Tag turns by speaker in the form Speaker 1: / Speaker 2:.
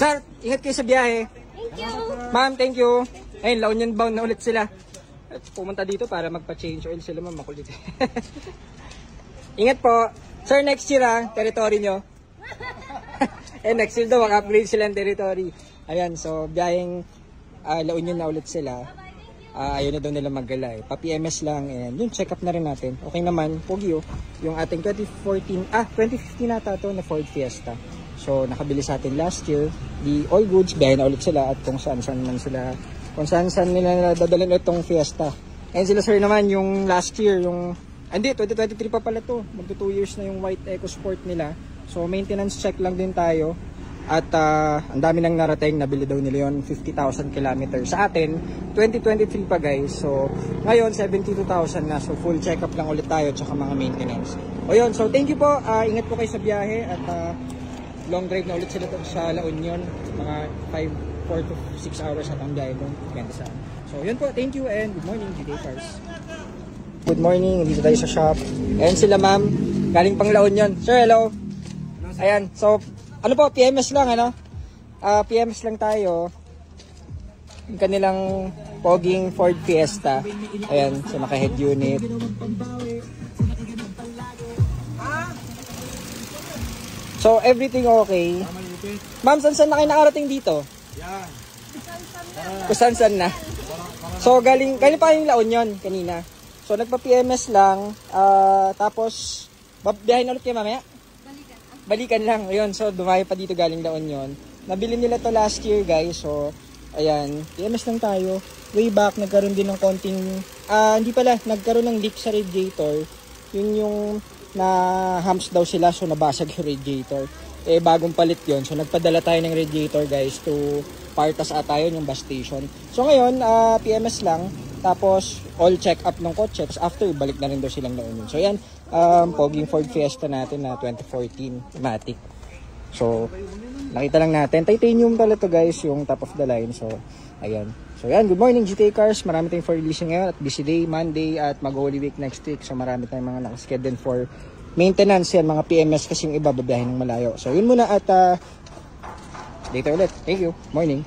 Speaker 1: Sir, ingat kayo sa biyahe.
Speaker 2: Thank you.
Speaker 1: Ma'am, thank you. Ayun, La Union bound na ulit sila. At pumunta dito para magpa-change oil sila, ma'am. Makulit. Ingat po. Sir, next year territory nyo. Next year daw, mag-upgrade sila ng territory. Ayan, so biyaheng La Union na ulit sila. Ayaw na daw nila maggalay. Pa-PMS lang, and yung check up na rin natin. Okay naman, pogi yung ating 2015 nata to na Ford Fiesta. So nakabili sa atin last year. The all goods, biyahe na ulit sila at kung saan nila dadalhin itong Fiesta. And sila sir naman yung last year, yung 2023 pa pala to. Magto 2 years na yung white EcoSport nila. So maintenance check lang din tayo. At ang dami nang narating, nabili daw nila yon 50,000 kilometers. Sa atin, 2023 pa guys. So ngayon, 72,000 na. So full check-up lang ulit tayo tsaka mga maintenance. O yun, so thank you po. Ingat po kayo sa biyahe. At long drive na ulit sila sa La Union. Mga 4 to 6 hours at ang biyahe doon. So yun po, thank you and good morning, GT Cars. Good morning, dito tayo sa shop. Ayan sila ma'am, galing pang La Union. Sir, hello. Ayan, so ano po, PMS lang, ano? PMS lang tayo. Yung kanilang poging Ford Fiesta. Ayan, so naka-head unit. So, everything okay. Ma'am, saan na kayo nakarating dito?
Speaker 3: Yan.
Speaker 1: Kung saan na. So, galing pa yung La Union kanina. So, nagpa-PMS lang. Tapos, biyahin ulit kayo mamaya? Balikan lang. Ayun, so dumayo pa dito galing La Union. Nabili nila to last year guys. So, ayan. PMS lang tayo. Way back, nagkaroon din ng konting... hindi pala. Nagkaroon ng leak sa radiator. Yun yung na-humps daw sila. So, nabasag yung radiator. Bagong palit yon. So, nagpadala tayo ng radiator guys to Partas ata yun, yung bus station. So, ngayon, PMS lang. Tapos, all check-up ng kotse. After, balik na rin daw silang La Union. So, ayan. Poging Ford Fiesta natin na 2014 Matic. So, nakita lang natin. Titanium pala to guys, yung top of the line. So, ayan. So, ayan. Good morning, GTA Cars. Marami tayong for releasing ngayon. At busy day, Monday, at mag-Holy Week next week. So, marami tayong mga nakaschedule for maintenance yan. Mga PMS kasi yung iba babiyahin ng malayo. So, yun muna at later ulit. Thank you. Morning.